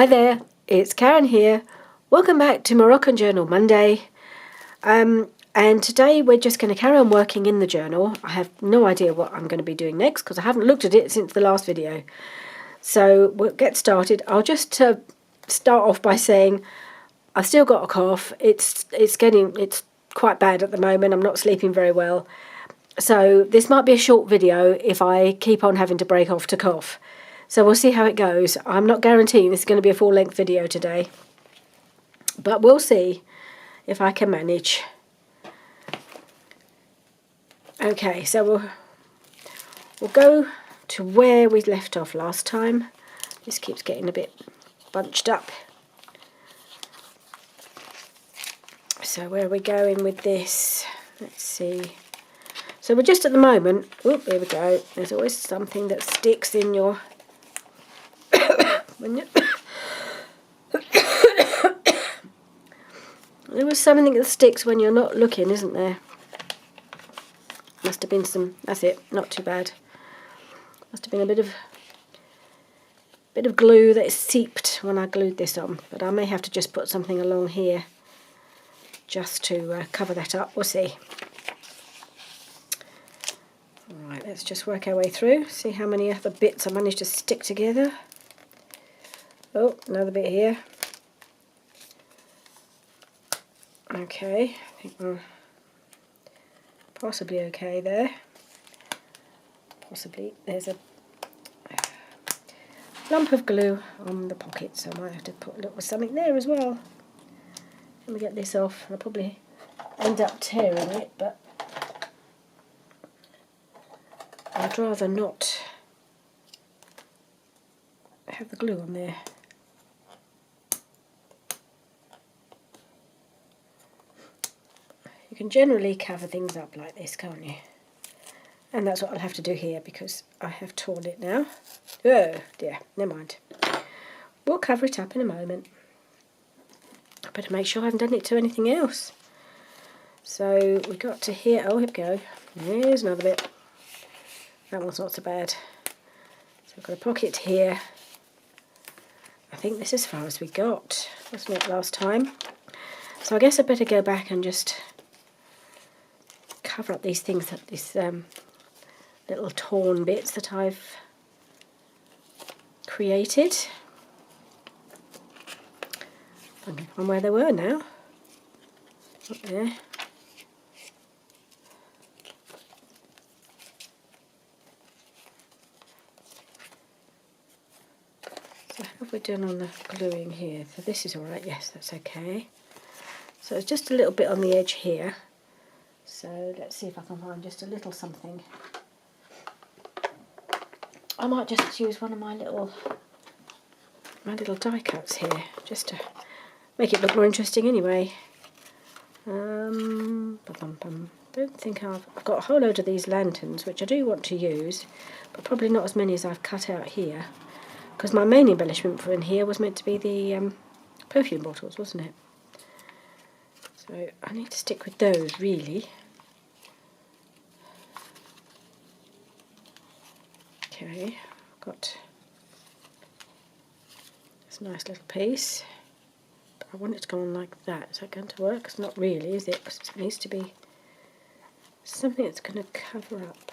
Hi there, it's Karen here. Welcome back to Moroccan Journal Monday. And today we're just going to carry on working in the journal. I have no idea what I'm going to be doing next because I haven't looked at it since the last video. So we'll get started. I'll just start off by saying I've still got a cough. It's quite bad at the moment. I'm not sleeping very well. So this might be a short video if I keep on having to break off to cough. So we'll see how it goes. I'm not guaranteeing this is going to be a full-length video today, but we'll see if I can manage. Okay, so we'll go to where we left off last time. This keeps getting a bit bunched up. So where are we going with this? Let's see. So we're just at the moment, oh, there we go. There's always something that sticks in your... There was something that sticks when you're not looking, isn't there? Must have been some... That's it, not too bad. Must have been a bit of glue that seeped when I glued this on. But I may have to just put something along here just to cover that up. We'll see. Alright, let's just work our way through. See how many other bits I managed to stick together. Oh, another bit here. Okay, I think we're possibly okay there. Possibly. There's a lump of glue on the pocket, so I might have to put a little something there as well. Let me get this off. I'll probably end up tearing it, but I'd rather not have the glue on there. You can generally cover things up like this, can't you? And that's what I'll have to do here because I have torn it now. Oh dear, never mind. We'll cover it up in a moment. I better make sure I haven't done it to anything else. So we got to here. Oh, here we go. There's another bit. That one's not so bad. So I've got a pocket here. I think this is as far as we got, wasn't it, last time? So I guess I better go back and just cover up these things, these little torn bits that I've created. I'm going to find where they were now. Up there. So how have we done on the gluing here? So this is alright, yes, that's okay. So it's just a little bit on the edge here. So let's see if I can find just a little something. I might just use one of my little die cuts here, just to make it look more interesting anyway. Don't think I've got a whole load of these lanterns, which I do want to use, but probably not as many as I've cut out here, because my main embellishment for in here was meant to be the perfume bottles, wasn't it? So I need to stick with those, really. Okay, I've got this nice little piece. But I want it to go on like that. Is that going to work? It's not really, is it? Because it needs to be something that's going to cover up.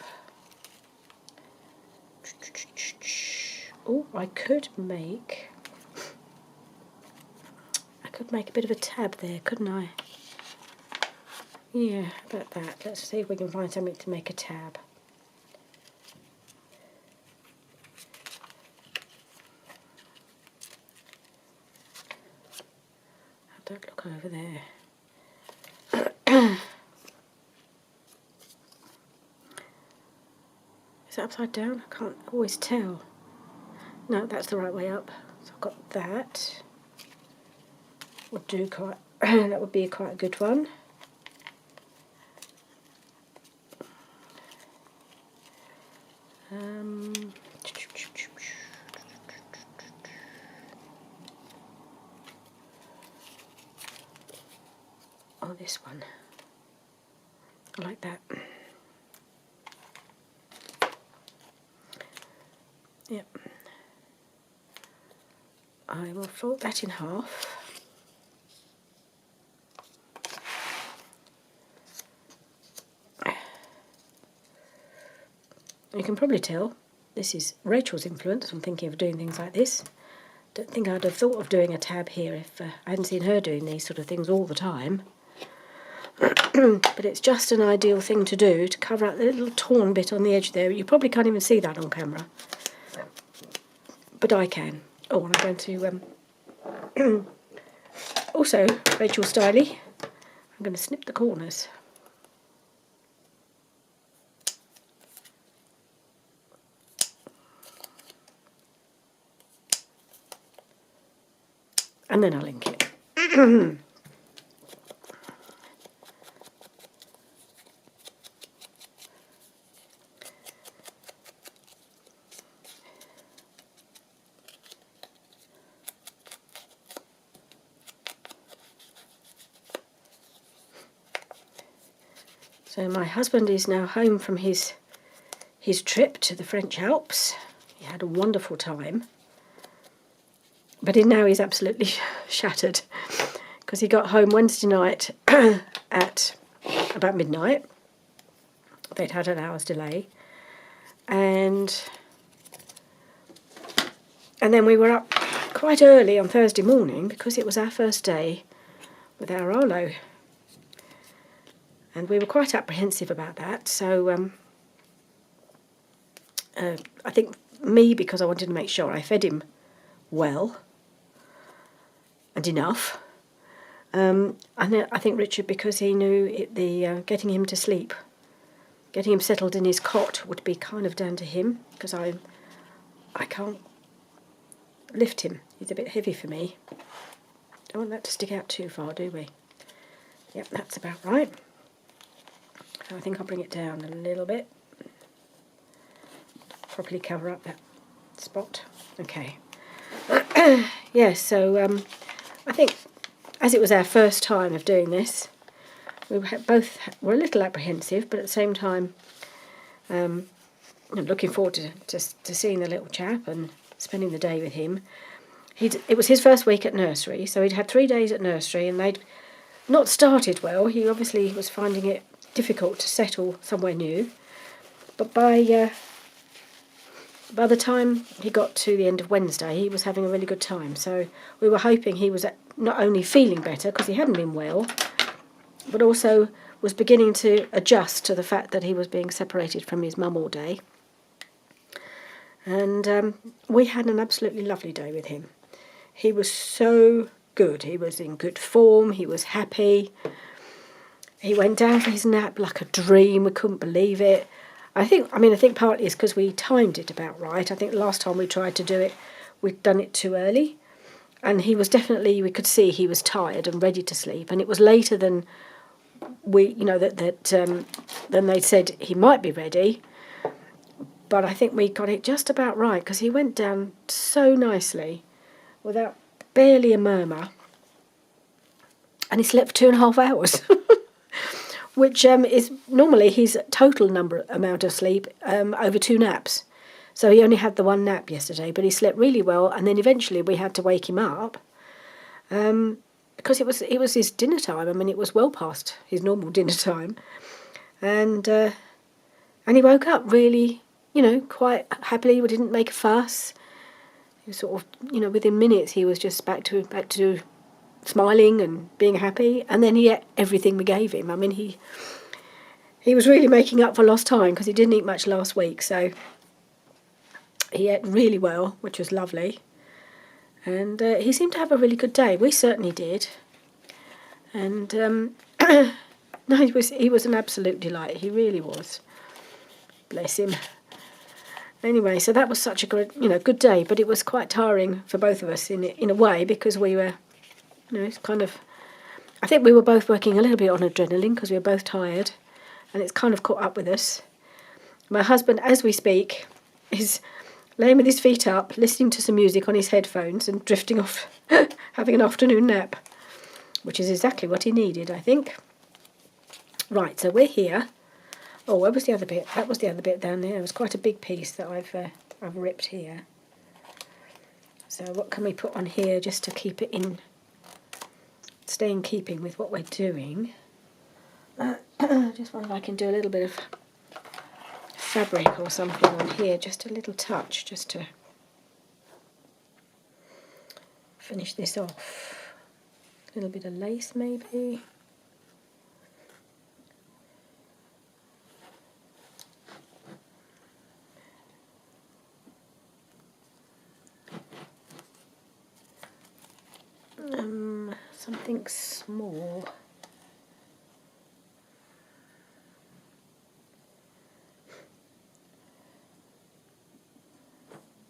Oh, I could make a bit of a tab there, couldn't I? Yeah, about that. Let's see if we can find something to make a tab. How'd that look over there? Is that upside down? I can't always tell. No, that's the right way up. So I've got that. Would do quite. That would be quite a good one. Oh, this one. I like that. Yep. I will fold that in half. You can probably tell this is Rachel's influence. I'm thinking of doing things like this. Don't think I'd have thought of doing a tab here if I hadn't seen her doing these sort of things all the time. But it's just an ideal thing to do to cover up the little torn bit on the edge there. You probably can't even see that on camera, but I can. Oh, and I'm going to also, Rachel Styly, I'm going to snip the corners. And then I'll ink it. So my husband is now home from his trip to the French Alps. He had a wonderful time. But now he's absolutely shattered because he got home Wednesday night at about midnight. They'd had an hour's delay. And then we were up quite early on Thursday morning because it was our first day with our Arlo. And we were quite apprehensive about that. So I think because I wanted to make sure I fed him well and enough. And I think Richard, because he knew getting him to sleep, getting him settled in his cot would be kind of down to him, because I can't lift him. He's a bit heavy for me. Don't want that to stick out too far, do we? Yep, that's about right. So I think I'll bring it down a little bit. Properly cover up that spot. Okay. Yeah, so I think as it was our first time of doing this, we both were a little apprehensive, but at the same time I'm looking forward to seeing the little chap and spending the day with him. It was his first week at nursery, so he'd had 3 days at nursery, and they'd not started well. He obviously was finding it difficult to settle somewhere new, but by the time he got to the end of Wednesday, he was having a really good time. So we were hoping he was not only feeling better, because he hadn't been well, but also was beginning to adjust to the fact that he was being separated from his mum all day. And we had an absolutely lovely day with him. He was so good. He was in good form. He was happy. He went down for his nap like a dream. We couldn't believe it. I think partly it's because we timed it about right. I think last time we tried to do it, we'd done it too early. And he was definitely, we could see he was tired and ready to sleep. And it was later than than they said he might be ready. But I think we got it just about right, because he went down so nicely without barely a murmur. And he slept 2.5 hours. Which is normally his total amount of sleep over 2 naps. So he only had the 1 nap yesterday, but he slept really well. And then eventually we had to wake him up because it was his dinner time. I mean, it was well past his normal dinner time, and he woke up really, quite happily. We didn't make a fuss. He was sort of, within minutes he was just back to smiling and being happy, and then he ate everything we gave him. I mean, he was really making up for lost time, because he didn't eat much last week, so he ate really well, which was lovely, and he seemed to have a really good day. We certainly did, and no, he was an absolute delight. He really was. Bless him. Anyway, so that was such a good day, but it was quite tiring for both of us in a way, because we were. It's kind of, I think we were both working a little bit on adrenaline because we were both tired, and it's kind of caught up with us. My husband, as we speak, is laying with his feet up, listening to some music on his headphones and drifting off, having an afternoon nap, which is exactly what he needed, I think. Right, so we're here. Oh, where was the other bit? That was the other bit down there. It was quite a big piece that I've ripped here. So what can we put on here just to keep it in, stay in keeping with what we're doing? Just wonder if I can do a little bit of fabric or something on here, just a little touch, just to finish this off. A little bit of lace maybe. Something small.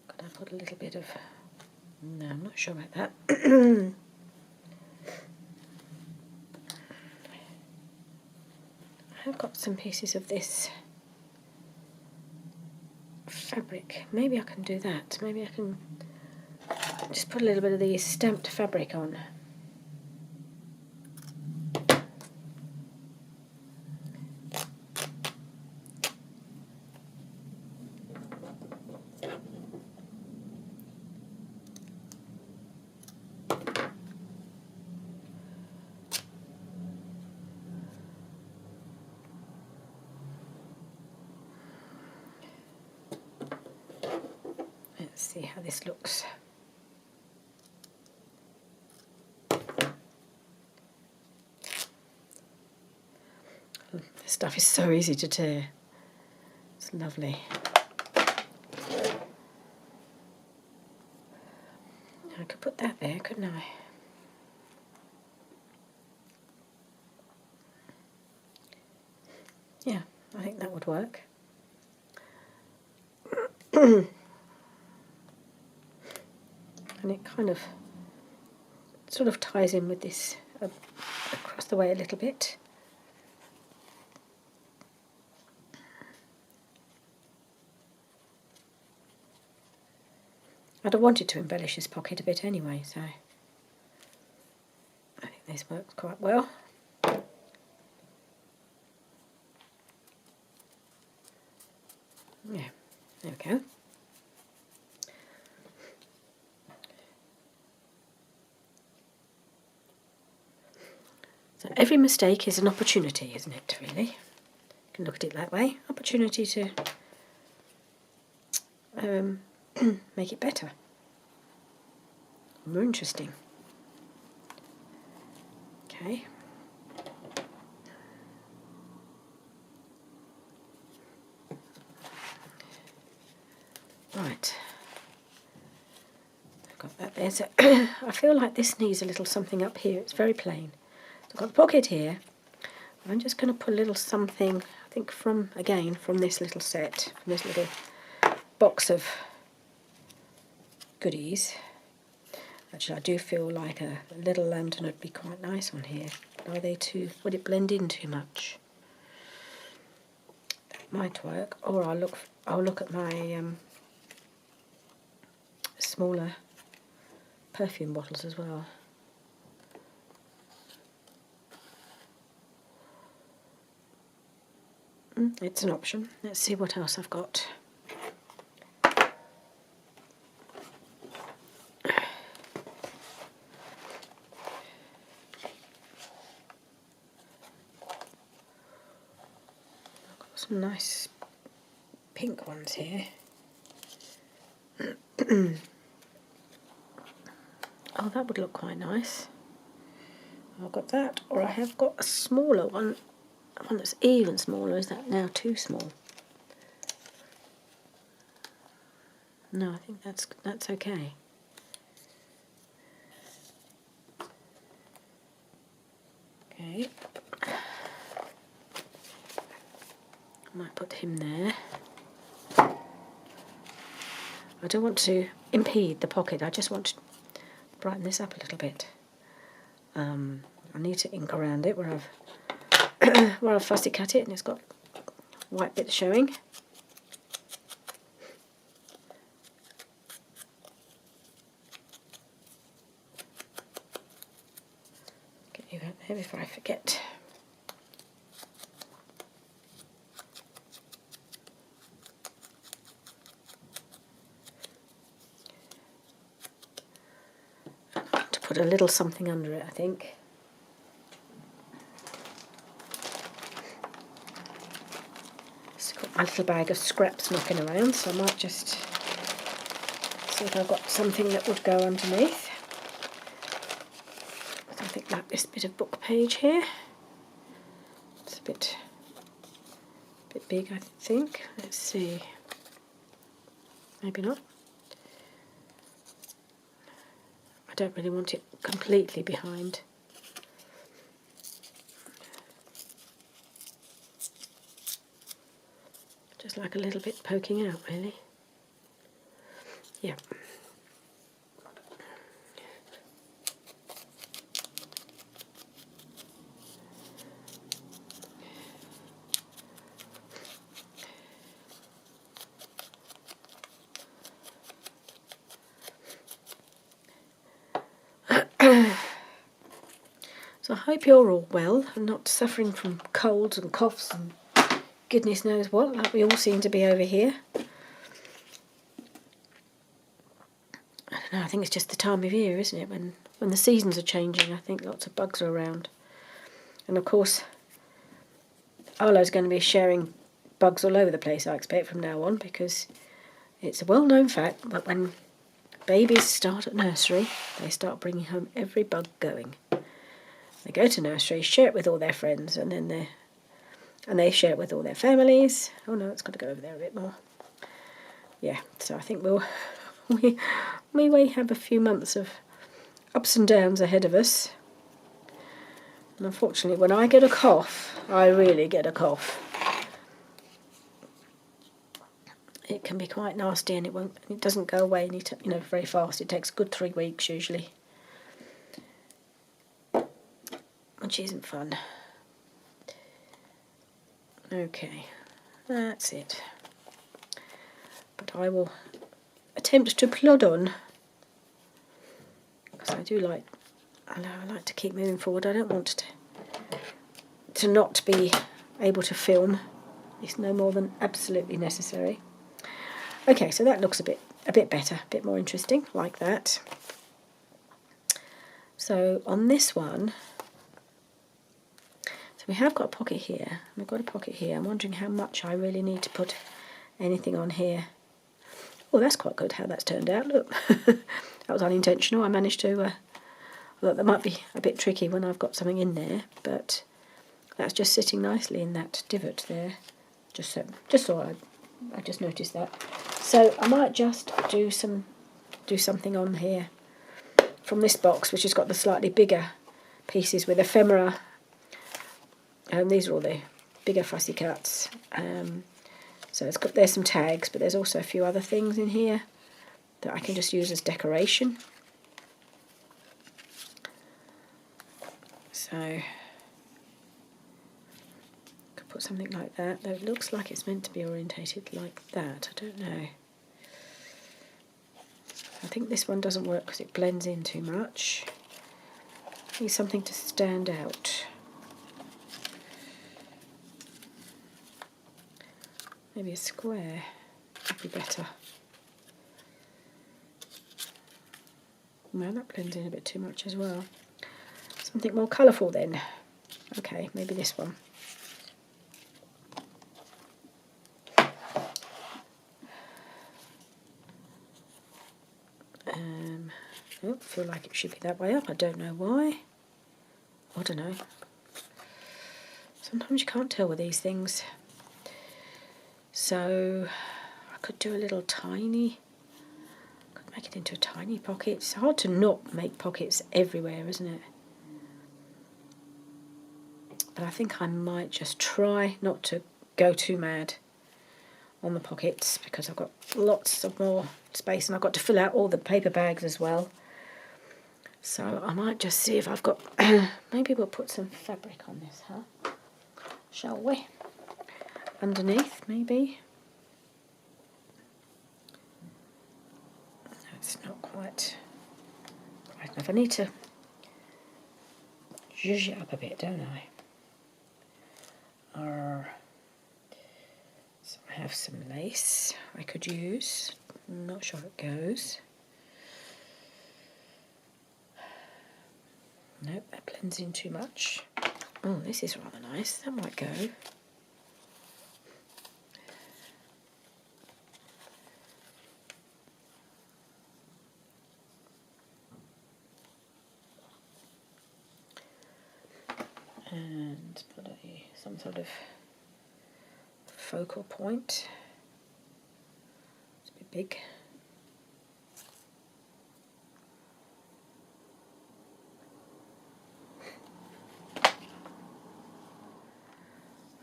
Could I put a little bit of... No, I'm not sure about that. I've got some pieces of this fabric. Maybe I can do that. Maybe I can just put a little bit of the stamped fabric on. Let's see how this looks. This stuff is so easy to tear. It's lovely. I could put that there, couldn't I? Yeah, I think that would work. And it kind of sort of ties in with this across the way a little bit. I'd have wanted to embellish this pocket a bit anyway, so I think this works quite well. Yeah, there we go. So every mistake is an opportunity, isn't it, really? You can look at it that way. Opportunity to make it better. More interesting. Okay. Right. I've got that there. So I feel like this needs a little something up here. It's very plain. So I've got the pocket here. I'm just going to put a little something, I think from this little set, from this little box of goodies. Actually, I do feel like a little lantern would be quite nice on here. But are they too... would it blend in too much? That might work. Or I'll look at my smaller perfume bottles as well. It's an option. Let's see what else I've got. Some nice pink ones here. Oh, that would look quite nice. I've got that, or I have got a smaller one that's even smaller. Is that now too small? No, I think that's okay. Okay. I might put him there. I don't want to impede the pocket. I just want to brighten this up a little bit. I need to ink around it where I've fussy cut it and it's got white bits showing. Get you out there before I forget. put a little something under it, I think. It's got my little bag of scraps knocking around, so I might just see if I've got something that would go underneath. I think like this bit of book page here. It's a bit big, I think. Let's see. Maybe not. I don't really want it completely behind. Just like a little bit poking out, really. Yeah. So I hope you're all well and not suffering from colds and coughs and goodness knows what, like we all seem to be over here. I don't know, I think it's just the time of year, isn't it? When the seasons are changing, I think lots of bugs are around. And of course, Arlo's going to be sharing bugs all over the place, I expect, from now on, because it's a well-known fact that when babies start at nursery, they start bringing home every bug going. They go to nursery, share it with all their friends, and then they share it with all their families. Oh no, it's got to go over there a bit more. Yeah, so I think we may have a few months of ups and downs ahead of us. And unfortunately, when I get a cough, I really get a cough. It can be quite nasty, and it doesn't go away very fast. It takes a good 3 weeks usually, which isn't fun. Okay, that's it. But I will attempt to plod on, because I like to keep moving forward. I don't want to not be able to film. It's no more than absolutely necessary. Okay, so that looks a bit better, a bit more interesting, like that. So on this one, so we have got a pocket here. We've got a pocket here. I'm wondering how much I really need to put anything on here. Oh, that's quite good how that's turned out. Look, that was unintentional. I managed to. Look, that might be a bit tricky when I've got something in there, but that's just sitting nicely in that divot there. Just so I just noticed that. So I might just do something on here from this box, which has got the slightly bigger pieces with ephemera. These are all the bigger fussy cuts. So there's some tags, but there's also a few other things in here that I can just use as decoration. So could put something like that, though it looks like it's meant to be orientated like that. I don't know. I think this one doesn't work because it blends in too much. Need something to stand out. Maybe a square would be better. No, that blends in a bit too much as well. Something more colourful then. Okay, maybe this one. I feel like it should be that way up. I don't know why. I don't know. Sometimes you can't tell with these things. So I could do a little tiny, could make it into a tiny pocket. It's hard to not make pockets everywhere, isn't it? But I think I might just try not to go too mad on the pockets, because I've got lots of more space and I've got to fill out all the paper bags as well. So I might just see if I've got, maybe we'll put some fabric on this, huh? Shall we? Underneath, maybe. No, it's not quite enough. I need to zhuzh it up a bit, don't I? So I have some lace I could use. I'm not sure it goes. Nope, that blends in too much. Oh, this is rather nice. That might go. And put some sort of focal point. It's a bit big.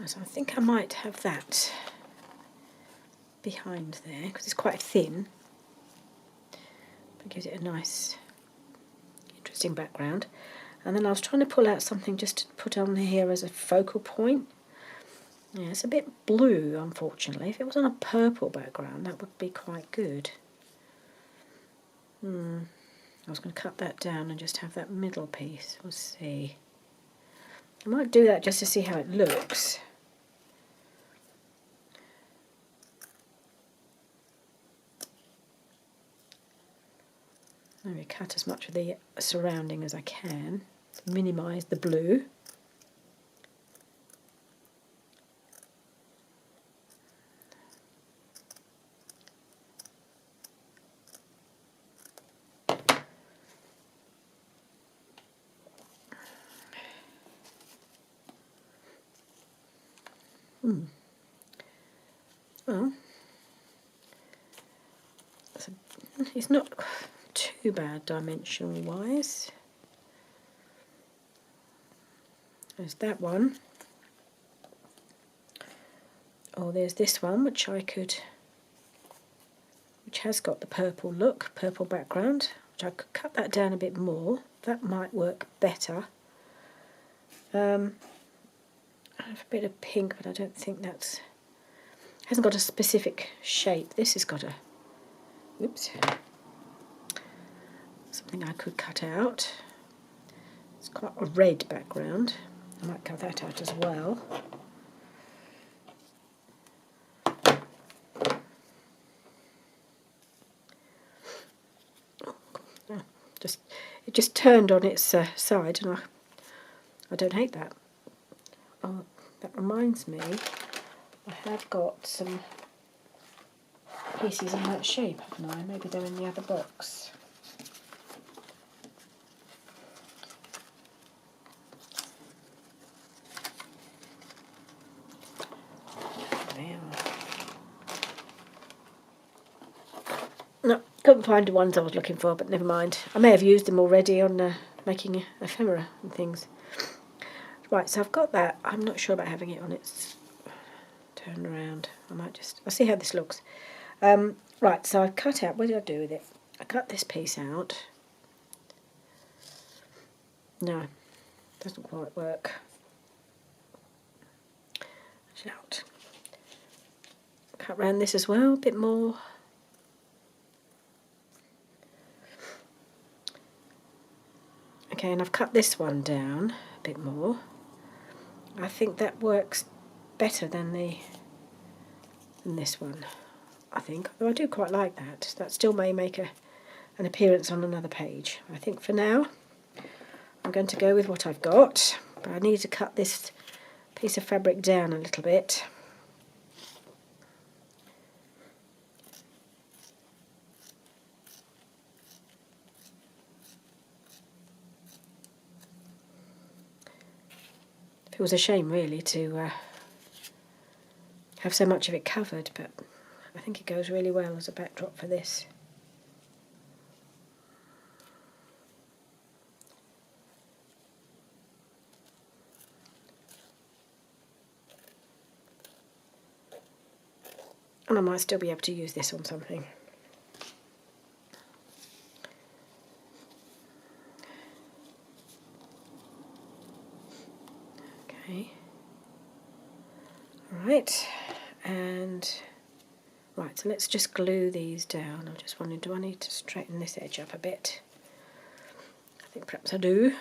So I think I might have that behind there because it's quite thin. But gives it a nice, interesting background. And then I was trying to pull out something just to put on here as a focal point. Yeah, it's a bit blue, unfortunately. If it was on a purple background, that would be quite good. I was going to cut that down and just have that middle piece. We'll see. I might do that just to see how it looks. Maybe cut as much of the surrounding as I can to minimise the blue. Well, it's not too bad dimensional wise. There's that one. Oh, there's this one which has got the purple look, purple background, which I could cut that down a bit more. That might work better. I have a bit of pink, but I don't think it hasn't got a specific shape. This has got something I could cut out. It's quite a red background. I might cut that out as well. It just turned on its side, and I don't hate that. Oh, that reminds me, I have got some pieces in that shape, haven't I? Maybe they're in the other box. No, couldn't find the ones I was looking for, but never mind. I may have used them already on making ephemera and things. Right, so I've got that. I'm not sure about having it on its turn around. I'll see how this looks. Right, so I cut out, what did I do with it? I cut this piece out. No, doesn't quite work. Shout. Cut round this as well, a bit more. Okay, and I've cut this one down a bit more. I think that works better than this one, I think. Although I do quite like that. That still may make an appearance on another page. I think for now, I'm going to go with what I've got. But I need to cut this piece of fabric down a little bit. It was a shame really to have so much of it covered, but I think it goes really well as a backdrop for this. And I might still be able to use this on something. Okay. Right, and right, so let's just glue these down. I'm just wondering, do I need to straighten this edge up a bit? I think perhaps I do.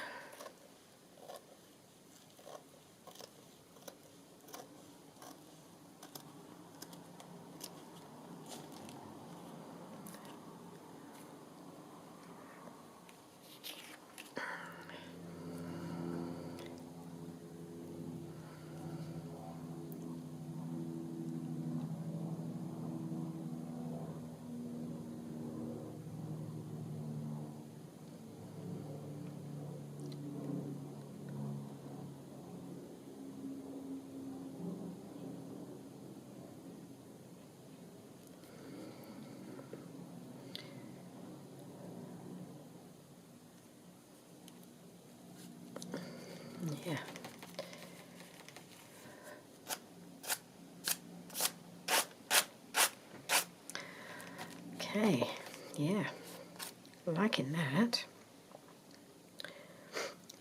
Yeah. Okay, yeah, liking that.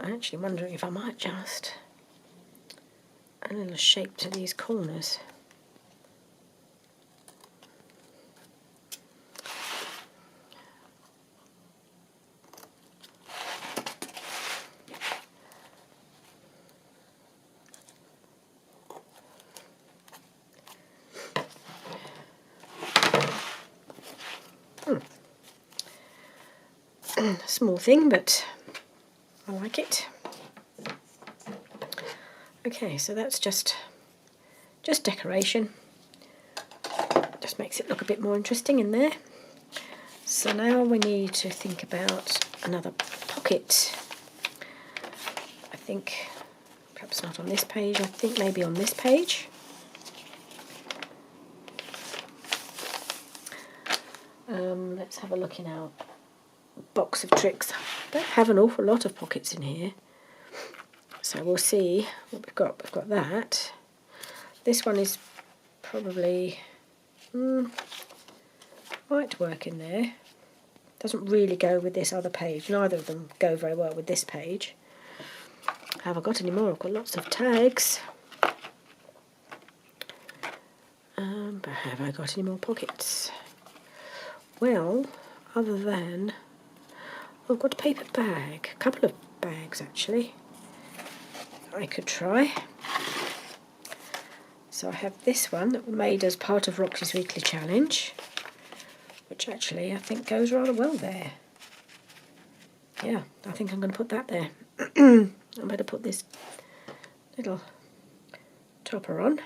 I'm actually wondering if I might just add a little shape to these corners. Small thing, but I like it. Okay, so that's just decoration. Just makes it look a bit more interesting in there. So now we need to think about another pocket. I think perhaps not on this page, I think maybe on this page. Let's have a look in our box of tricks. I don't have an awful lot of pockets in here. So we'll see what we've got. We've got that. This one is probably might work in there. Doesn't really go with this other page. Neither of them go very well with this page. Have I got any more? I've got lots of tags. But have I got any more pockets? Well, other than I've got a paper bag, a couple of bags actually. I could try. So I have this one that was made as part of Roxy's Weekly Challenge, which actually I think goes rather well there. Yeah, I think I'm going to put that there. I better put this little topper on.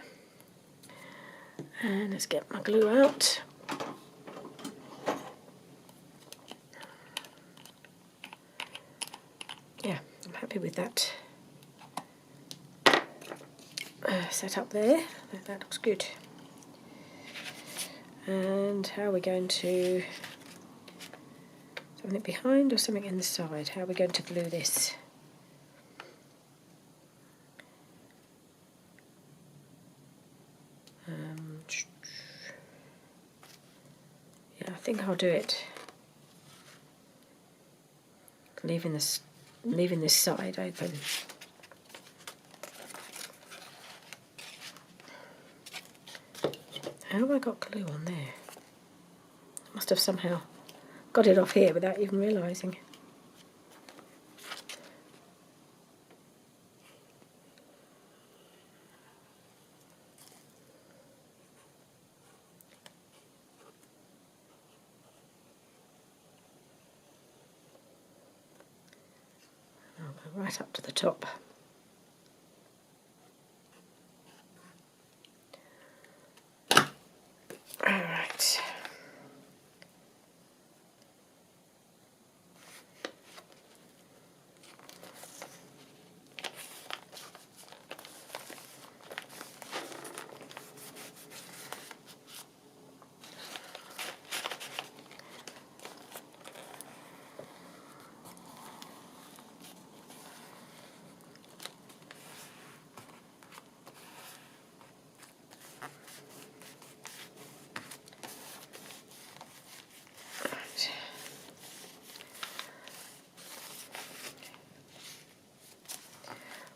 And let's get my glue out. Yeah, I'm happy with that set up there. That looks good. And how are we going to... something behind or something inside? How are we going to glue this? Yeah, I think I'll do it. Leaving this side open. How have I got glue on there? I must have somehow got it off here without even realising. I'll go right up to the top. Alright.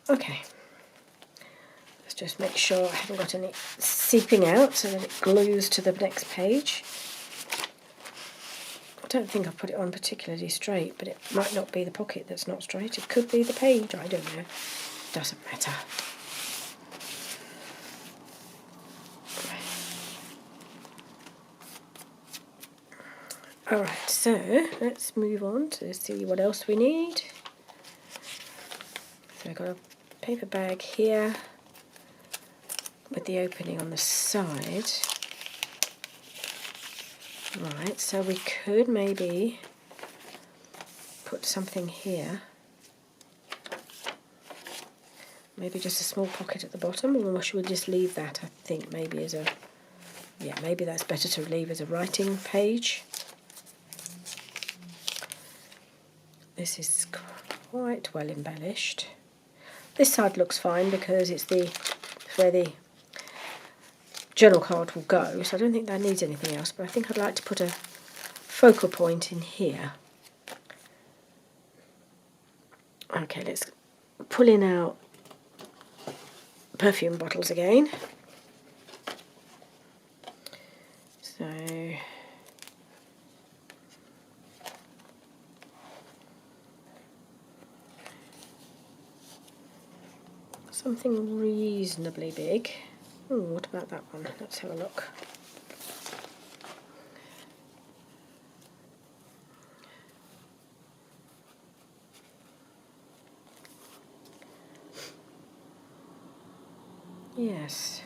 Okay, let's just make sure I haven't got any seeping out so that it glues to the next page. I don't think I've put it on particularly straight, but it might not be the pocket that's not straight. It could be the page, I don't know. Doesn't matter. Alright, so let's move on to see what else we need. So I've got a paper bag here with the opening on the side. Right, so we could maybe put something here. Maybe just a small pocket at the bottom, or should we just leave that, I think, maybe as a... yeah, maybe that's better to leave as a writing page. This is quite well embellished. This side looks fine because it's where the journal card will go, so I don't think that needs anything else, but I think I'd like to put a focal point in here. Okay, let's pull in our perfume bottles again. So something reasonably big. Ooh, what about that one? Let's have a look. Yes.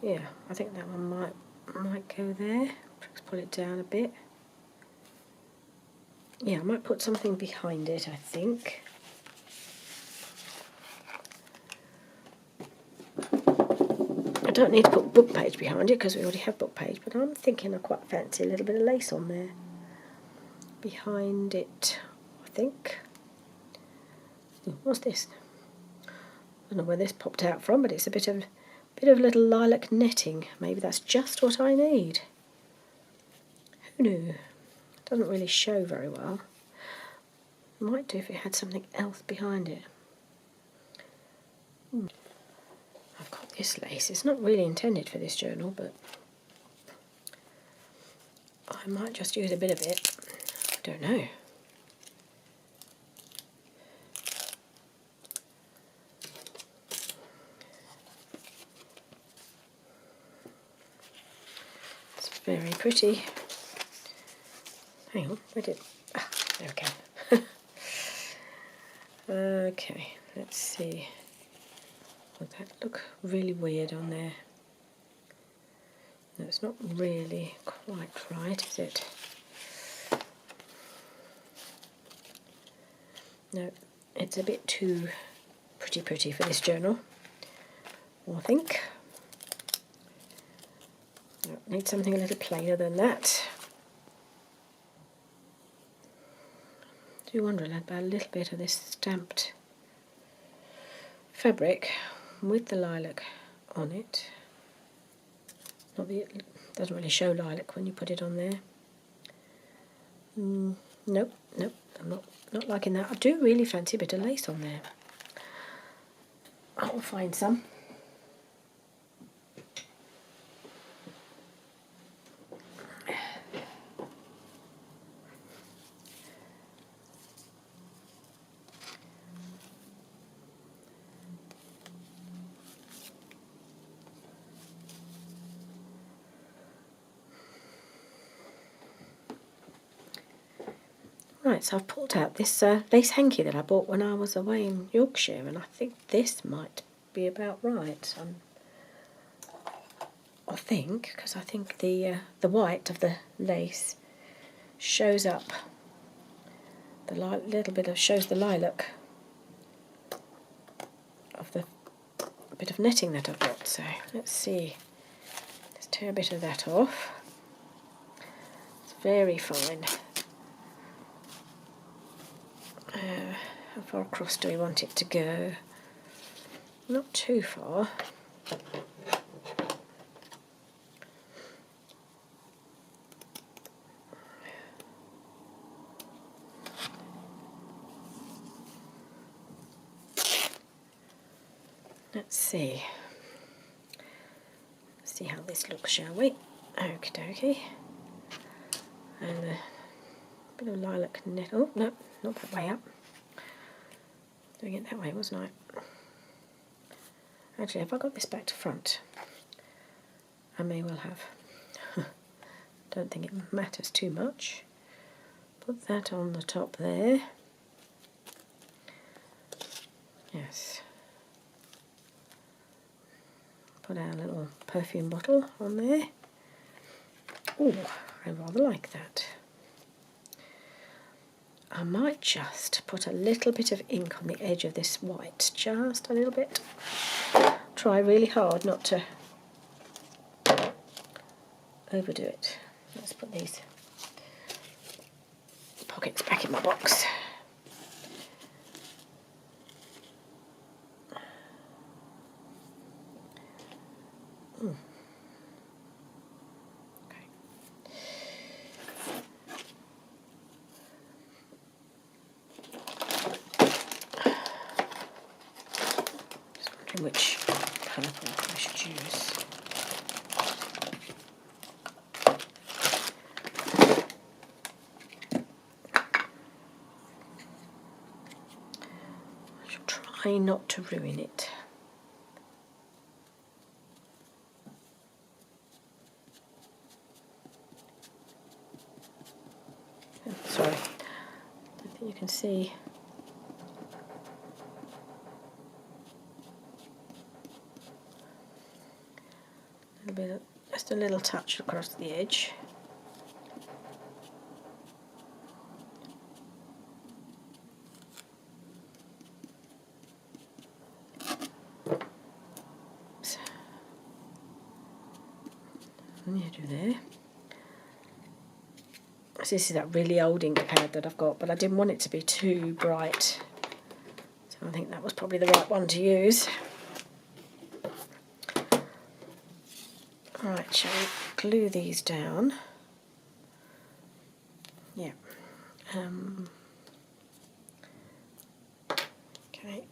Yeah, I think that one might go there. Let's pull it down a bit. Yeah, I might put something behind it, I think. I don't need to put book page behind it because we already have book page, but I'm thinking I quite fancy a little bit of lace on there. Behind it, I think. What's this? I don't know where this popped out from, but it's a bit of little lilac netting. Maybe that's just what I need. Who knew? Doesn't really show very well. Might do if it had something else behind it. I've got this lace. It's not really intended for this journal, but I might just use a bit of it. I don't know. It's very pretty. Hang on, where did... Ah, there we go. Okay, let's see. Would that look really weird on there? No, it's not really quite right, is it? No, it's a bit too pretty for this journal, I think. No, need something a little plainer than that. I do wonder about a little bit of this stamped fabric with the lilac on it. Not that it doesn't really show lilac when you put it on there. Nope, I'm not liking that. I do really fancy a bit of lace on there. I'll find some. Right, so I've pulled out this lace hanky that I bought when I was away in Yorkshire, and I think this might be about right. I think, because I think the white of the lace shows up. The little bit of shows the lilac of the bit of netting that I've got. So let's see. Let's tear a bit of that off. It's very fine. How far across do we want it to go? Not too far. Let's see. Let's see how this looks, shall we? Okie dokie. And a bit of lilac net. Oh, no, not that way up. Doing it that way, wasn't I? Actually, have I got this back to front? I may well have. Don't think it matters too much. Put that on the top there. Yes. Put our little perfume bottle on there. Oh, I rather like that. I might just put a little bit of ink on the edge of this white, just a little bit. Try really hard not to overdo it. Let's put these pockets back in my box. which purple I should use. I should try not to ruin it. Oh, sorry, I don't think you can see. Just a little touch across the edge. So, you do there. So this is that really old ink pad that I've got, but I didn't want it to be too bright. So I think that was probably the right one to use. Right, shall we glue these down? Yeah. Okay.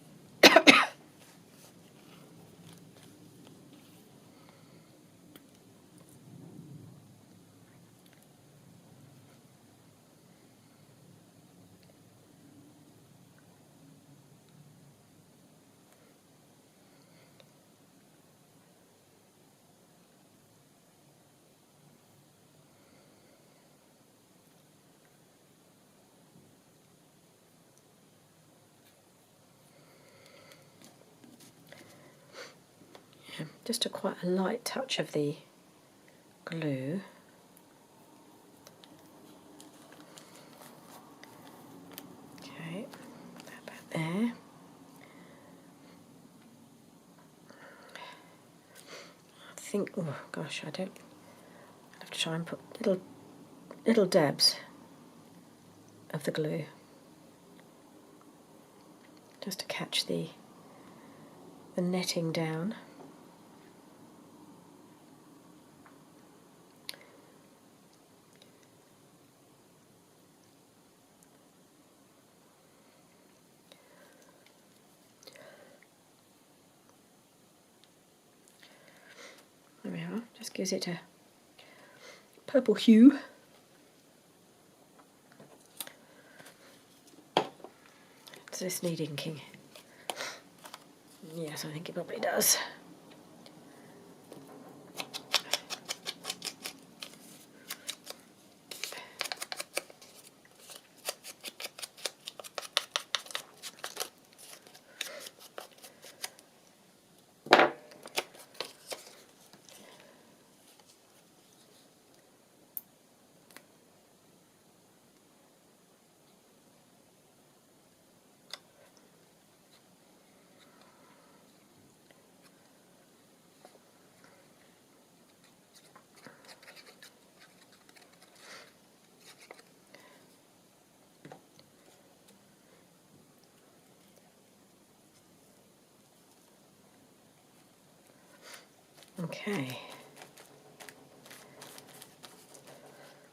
Just quite a light touch of the glue. Okay, about there. I think, oh gosh, I'll have to try and put little dabs of the glue just to catch the netting down. There we are, just gives it a purple hue. Does this need inking? Yes, I think it probably does. Okay.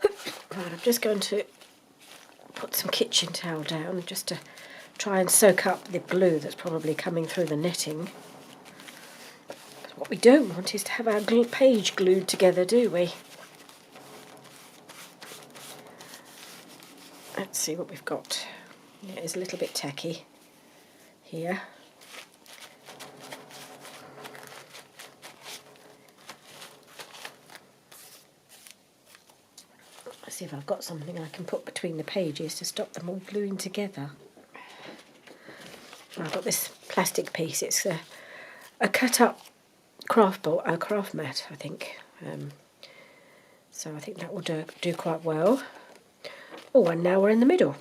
Right, I'm just going to put some kitchen towel down just to try and soak up the glue that's probably coming through the netting. What we don't want is to have our page glued together, do we? Let's see what we've got. It is a little bit tacky here. Let's see if I've got something I can put between the pages to stop them all gluing together. I've got this plastic piece. It's a cut-up craft mat, I think. So I think that will do quite well. Oh, and now we're in the middle.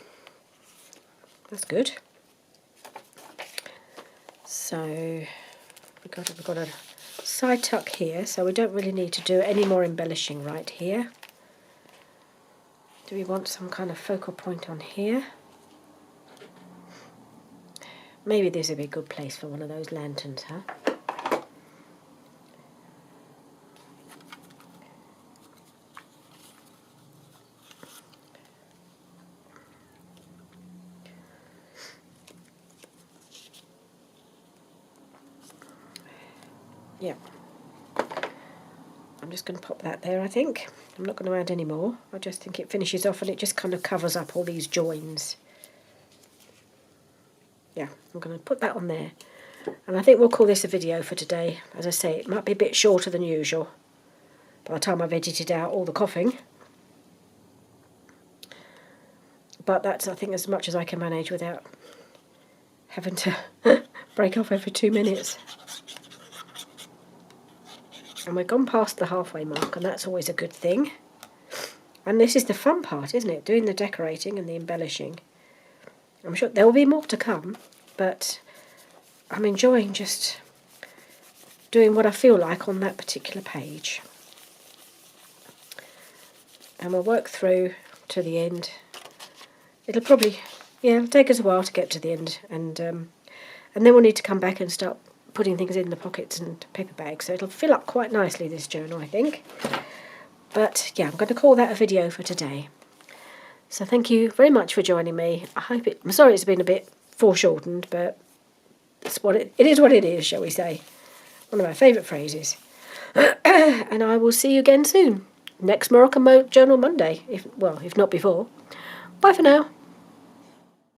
That's good. So we've got a side tuck here, so we don't really need to do any more embellishing right here. Do we want some kind of focal point on here? Maybe this would be a good place for one of those lanterns, huh? Yeah. I'm just going to pop that there, I think. I'm not going to add any more. I just think it finishes off and it just kind of covers up all these joins. Yeah, I'm going to put that on there. And I think we'll call this a video for today. As I say, it might be a bit shorter than usual by the time I've edited out all the coughing. But that's, I think, as much as I can manage without having to break off every 2 minutes. And we've gone past the halfway mark, and that's always a good thing. And this is the fun part, isn't it? Doing the decorating and the embellishing. I'm sure there will be more to come, but I'm enjoying just doing what I feel like on that particular page. And we'll work through to the end. It'll probably, it'll take us a while to get to the end, and then we'll need to come back and start putting things in the pockets and paper bags. So it'll fill up quite nicely, this journal, I think. But yeah, I'm going to call that a video for today. So thank you very much for joining me. I'm sorry it's been a bit foreshortened, but it's it is what it is, shall we say. One of my favourite phrases. And I will see you again soon. Next Moroccan Journal Monday, if not before. Bye for now.